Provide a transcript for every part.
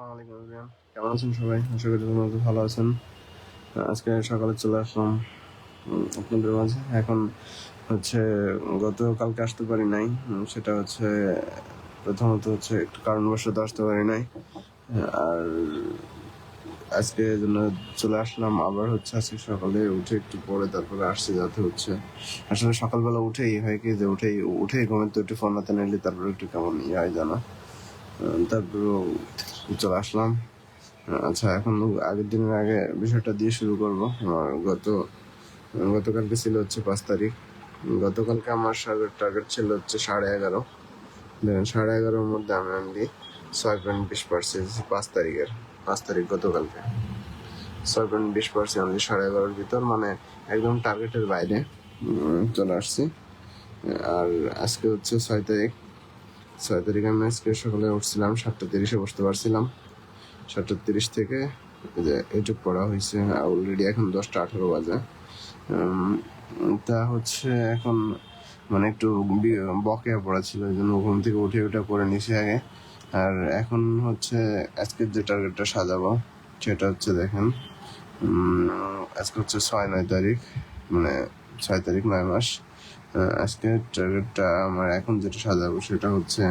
আসসালামু আলাইকুম এভরিওয়ান, কেমন আছেন সবাই? আশা করি তোমরা ভালো আছেন। আজকে সকালে চলে আসলাম আপনাদের মাঝে। এখন হচ্ছে গতকালকে আসতে পারি নাই, সেটা হচ্ছে প্রথমত হচ্ছে একটু কারণবশত আসতে পারি নাই। আর আজকে জন্য চলে আসলাম। আবার হচ্ছে আজকে সকালে উঠে একটু পরে তারপরে আসছি, যাতে হচ্ছে আসলে সকালবেলা উঠেই হয় কি যে উঠেই ঘুমের তো একটু ফোন হাতে নিলে তারপরে একটু কেমন হয় জানা। তারপরেও চলে আসলাম। আচ্ছা, এখন আগের দিনের আগে বিষয়টা দিয়ে শুরু করবো। আমার গতকালকে ছিল হচ্ছে 5 তারিখ। গতকালকে আমার টার্গেট ছিল হচ্ছে 11:30। দেখেন, 11:30-র মধ্যে আমি অনলি 6.20 পারছি। 5 তারিখের 5 তারিখ গতকালকে 6.20 পারছি অনলি 11:30-র ভিতর, মানে একদম টার্গেটের বাইরে চলে আসছি। আর আজকে হচ্ছে 6 তারিখ। 6 তারিখ আমি আজকে সকালে উঠছিলাম 7:30-এ, বসতে পারছিলাম 7:30 থেকে যে এইটুক পড়া হয়েছে। অলরেডি এখন 10:18 বাজে। তা হচ্ছে এখন মানে একটু বকেয়া পড়া ছিল, এই জন্য ঘুম থেকে উঠে ওটা করে নিছি আগে। আর এখন হচ্ছে আজকের যে টার্গেটটা সাজাবো সেটা হচ্ছে দেখেন, আজকে হচ্ছে 6-9 তারিখ, মানে 6 তারিখ 9 মাস। আজকের টার্গেটটা আমার এখন যেটা সাজাবো সেটা হচ্ছে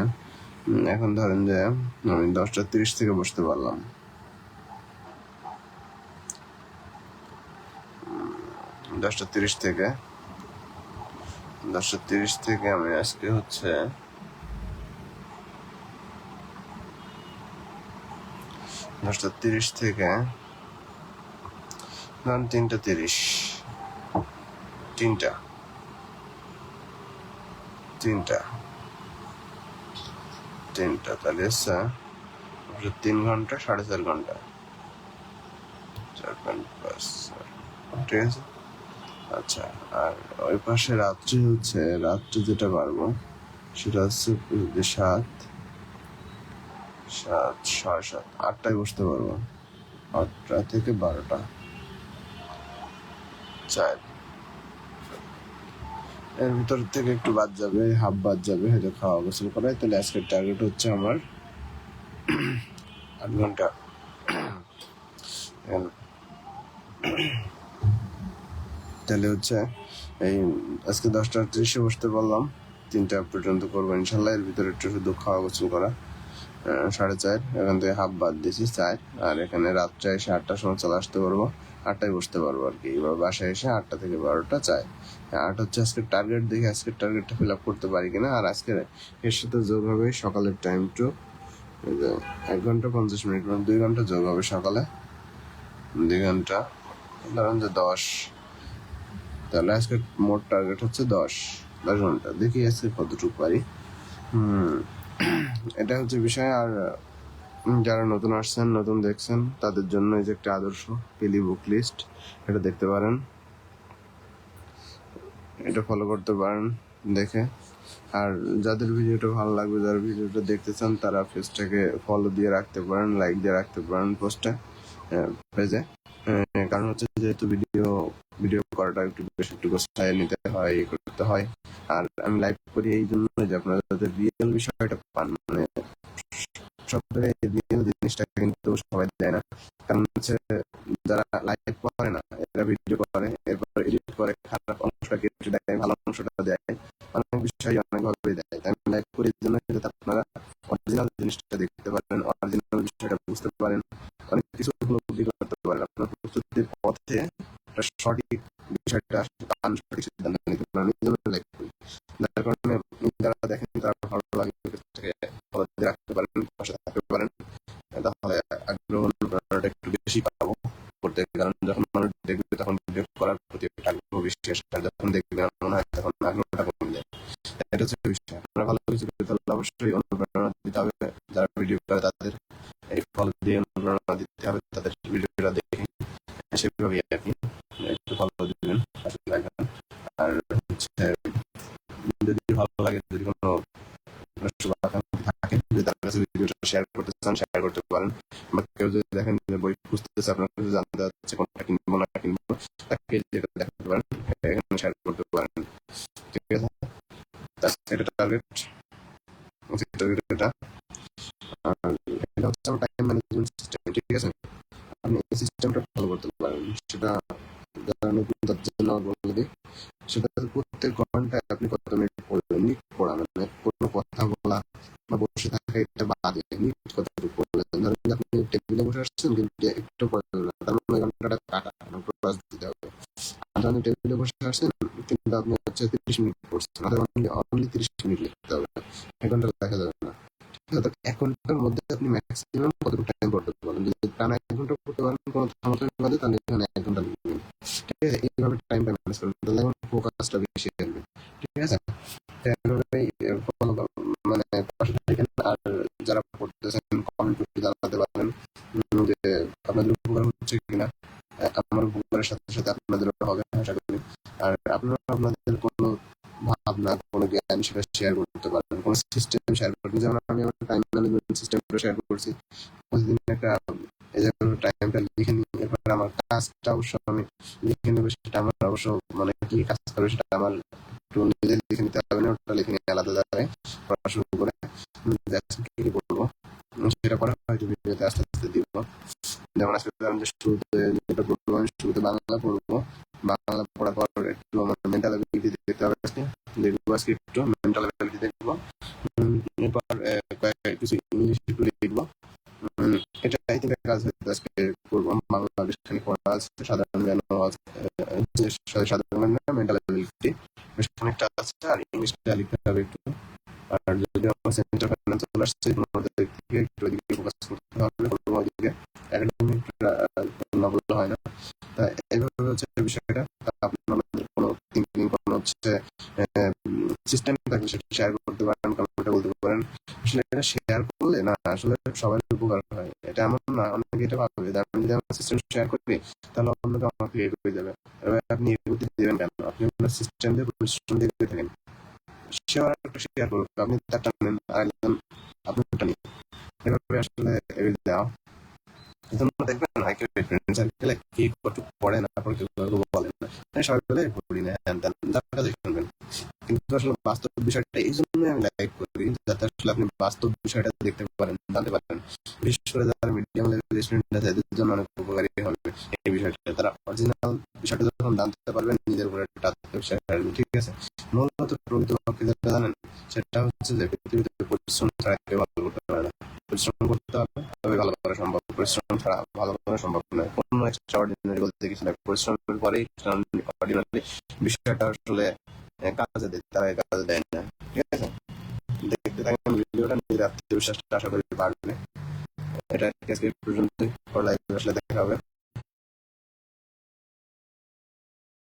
এখন ধরেন যে আমি 10:30 থেকে বসতে পারলাম। 10:30 থেকে আমি আজকে হচ্ছে 10:30 থেকে ধরুন 3:30, তাহলে 3 ঘন্টা, 4.5 ঘন্টা, 4.5, ঠিক আছে। আচ্ছা, আর ওই পাশে রাত্রে যেটা পারবো সেটা হচ্ছে 7, 7, 8টায় বসতে পারবো। 8টা থেকে 12টা, 4 এর ভিতর থেকে একটু বাদ যাবে, হাফ বাদ যাবে হয়তো খাওয়া গোসল করায়। তাহলে আজকের টার্গেট হচ্ছে আমার 8 ঘন্টা। তাহলে হচ্ছে এই আজকে 10:30-এ বসতে পারলাম, 3টা পর্যন্ত করবো ইনশাল্লাহ। এর ভিতরে একটু শুধু খাওয়া গোসল করা, 4:30। এখান থেকে হাফ বাদ দিয়েছি 4। আর এখানে রাত্রে এসে 8টার সময় চলে আসতে পারবো, 8টায় বসতে পারবো আর কি। এবার বাসায় এসে 8টা থেকে 12টা 4। 8 হচ্ছে আজকের টার্গেট। দেখি আজকের টার্গেটটা ফিল আপ করতে পারি কিনা। আর আজকের এর সাথে যোগ হবে সকালের টাইম টু 1 ঘন্টা 50 মিনিট, মানে 2 ঘন্টা যোগ হবে সকালে। 2 ঘন্টা ধরেন যে 10। তাহলে আজকে মোট টার্গেট হচ্ছে 10 ঘন্টা। দেখি আজকে কতটুকু পারি। এটা হচ্ছে বিষয়। আর যারা নতুন আসছেন, নতুন দেখছেন, তাদের জন্য এই যে একটা আদর্শ পিলি বুক লিস্ট, এটা দেখতে পারেন, এটা ফলো করতে পারেন দেখে। আর যাদের ভিডিওটা ভালো লাগবে, যারা ভিডিওটা দেখতে চান, তারা পেজটাকে ফলো দিয়ে রাখতে পারেন, লাইক দিয়ে রাখতে পারেন পোস্টে, পেজে। কারণ হচ্ছে যেহেতু ভিডিও করাটা একটু বেশি একটু গোছায় নিতে হয়, করতে হয়। আর আমি লাইভ করি এই জন্য যে আপনারা যাতে রিয়েল বিষয়টা পান, মানে সব জায়গায় রিয়েল জিনিসটা কিন্তু সবাই দেয় না। কারণ হচ্ছে যারা লাইভ করে না, এরা ভিডিও করে, এরপর এডিট করে, খারাপ অংশটা কেটে দেয়, ভালো অংশটা দেয়, অনেক বিষয় অনেকভাবে দেয়। আমি লাইভ করি এই জন্য যাতে আপনারা অরিজিনাল জিনিসটা দেখতে পারেন, অরিজিনাল বিষয়টা বুঝতে পারেন, অনেক কিছু উপলব্ধি করতে পারেন। আপনার প্রস্তুতির পথে সঠিক বিষয়টা সঠিক সিদ্ধান্ত নিতে পারেন। এই জন্য লাইভ করি। যার কারণে যারা দেখেন তারা ভালো লাগে, ফলো দিয়ে রাখতে পারেন, পাশে থাকতে পারেন। তাহলে আগ্রহ অনুপ্রেরণাটা একটু বেশি পাবো করতে। কারণ যখন মানুষ দেখবে তখন ভিডিও করার প্রতি একটা আগ্রহ বেশি আসে, আর যখন দেখবে মনে হয় তখন আগ্রহটা কমে যায়। এটা হচ্ছে বিষয়। আপনারা ভালো কিছু করতে তাহলে অবশ্যই অনুপ্রেরণা দিতে হবে। যারা ভিডিও করে তাদের এই ফলো দিয়ে অনুপ্রেরণা দিতে হবে, তাদের ভিডিওটা দেখে সেভাবেই আর কি একটু ফলো দিবেন, পাশে থাকবেন। আর হচ্ছে যদি ভালো লাগে, যদি কোনো শুভাকাঙ্ক্ষী থাকে, যদি তার কাছে ভিডিওটা শেয়ার করতে চান, শেয়ার করতে পারেন। বা কেউ যদি দেখেন যে বই খুঁজতেছে, আপনার কাছে জানতে চাচ্ছে কোনটা কিনবো না কিনবো, তাকে যেটা দেখাতে পারেন, এখানে শেয়ার করতে পারেন, ঠিক আছে। এটা টার্গেট, এটা। আর এটা হচ্ছে আমার টাইম ম্যানেজমেন্ট সেটা প্রত্যেক ঘন্টায় আপনি কত মিনিট পড়বেন, নিট পড়া মানে কোনো কথা বলা বা বসে থাকা এটা বাদে নিট কতটুকু পড়লেন। ধরেন যে আপনি টেবিলে বসে আসছেন কিন্তু একটু পড়লেন না, তার মানে ওই ঘন্টাটা কাটা ক্লাস দিতে হবে। আর আপনি টেবিলে বসে আসছেন কিন্তু আপনি হচ্ছে 30 মিনিট পড়ছেন, অনলি 30 মিনিট লিখতে হবে, 1 ঘন্টা দেখা যাবে না। ঠিক আছে? 1 ঘন্টার মধ্যে আপনি ম্যাক্সিমাম কতটুকু টাইম পড়তে পারেন, যদি টানা 1 ঘন্টা পড়তে পারেন কোনো থামাথামি বাদে, তাহলে এখানে 1 ঘন্টা লিখবেন। ঠিক আছে? এইভাবে টাইমটা ম্যানেজ করবেন, তাহলে আমার ফোকাসটা বেশি আসবে। ঠিক আছে? এভাবেই follow মানে পাশে থাকেন। আর যারা পড়তেছেন কমেন্ট করে জানাতে পারেন যে আপনাদের উপকার হচ্ছে কিনা। আমার উপকারের সাথে সাথে আপনাদেরও হবে আশা করি। আর আপনারা আপনাদের কোনো ভাবনা, কোনো জ্ঞান সেটা শেয়ার করতে পারেন, কোনো সিস্টেম শেয়ার করতে, যেমন আমি আমার টাইম ম্যানেজমেন্ট সিস্টেমটা শেয়ার করছি। প্রতিদিন একটা এই যে টাইমটা লিখে নিই, এরপর আমার কাজটা অবশ্য আমি লিখে নেবো, সেটা আমার অবশ্য মানে কি কাজ করবে সেটা আমার একটু নিজে লিখে নিতে হবে না, ওটা লিখে নিয়ে আলাদা জায়গায় পড়া শুরু করে কি কি করবো সেটা করা হয়তো ভিডিওতে আস্তে আস্তে দিব। যেমন আজকে ধরেন যে শুরুতে যেটা পড়বো, আমি শুরুতে বাংলা পড়বো, বাংলা পড়ার পর একটু আমার মেন্টাল অ্যাবিলিটি দেখতে হবে আজকে, দেখবো আজকে একটু মেন্টাল অ্যাবিলিটি দেখবো। এরপর কিছু ইংলিশ একটু লিখবো। এটা আই থিঙ্ক কাজ হয়তো আজকে করবো। বাংলা বেশখানি পড়া আছে, সাধারণ জ্ঞান আছে, সাধারণ জ্ঞান মেন্টাল অ্যাবিলিটি বেশ অনেকটা আছে, আর ইংলিশটা লিখতে হবে একটু। আর যদি আমার সেন্টার ফাইন্যান্স চলে আসছে তোমাদের দিক থেকে একটু ওইদিকে ফোকাস করতে হবে, করবো ওইদিকে একাডেমিক না বললে হয় না। তা এইভাবে হচ্ছে বিষয়টা। আপনাদের কোনো থিঙ্কিং, কোনো হচ্ছে সিস্টেম থাকলে সেটা শেয়ার করতে পারেন, কমেন্টে বলতে পারেন। আসলে এটা শেয়ার করলে না আসলে সবাই উপকার হয়, এটা এমন না। অনেকে এটা ভাবে যে আমি যদি আমার সিস্টেম শেয়ার করি তাহলে অন্যকে আমাকে এগিয়ে যাবে। এবার আপনি এগোতে দেবেন কেন? আপনি আপনার সিস্টেম দিয়ে পরিশ্রম দিয়ে থাকেন, সে আর একটা শেয়ার করুক, আপনি তারটা নেন আর একজন আপনারটা নিন, এভাবে আসলে এগিয়ে দেওয়া। তোমরা দেখবেন না কেউ ফ্রেন্ড সার্কেলে কে কতটুকু পড়ে না পড়ে কেউ কাউকে বলেন না, সবাই বলে পড়ি না হ্যান ত্যান, যার কাছে শুনবেন। কিন্তু আসলে বাস্তব বিষয়টা এই জন্যই আমি লাইক করি, যাতে আসলে আপনি বাস্তব বিষয়টা দেখতে পারেন, জানতে পারেন। বিশেষ করে যারা মিডিয়াম লেভেলের স্টুডেন্ট আছে এদের জন্য অনেক উপকারী হবে এই বিষয়টা। তারা অরিজিনাল বিষয়টা যখন জানতে পারবেন নিজের উপরে একটা আত্মবিশ্বাস আসবে। ঠিক আছে? মূলত প্রকৃতপক্ষে যেটা জানেন সেটা হচ্ছে যে পৃথিবীতে পরিশ্রম ছাড়া কেউ ভালো করতে পারে না। পরিশ্রম করতে হবে তবে ভালো করা সম্ভব, পরিশ্রম ছাড়া ভালো করা সম্ভব নয়। কোনো এক্সট্রা অর্ডিনারি বলতে কিছু নয়, পরিশ্রমের পরেই অর্ডিনারি বিষয়টা আসলে কাজে দেয়, তারা কাজে দেয় না। ঠিক আছে? দেখতে থাকেন ভিডিওটা, নিজের আত্মবিশ্বাসটা আশা করি বাড়বে। এটা আজকে পর্যন্তই, পরে লাইভে আসলে দেখা হবে।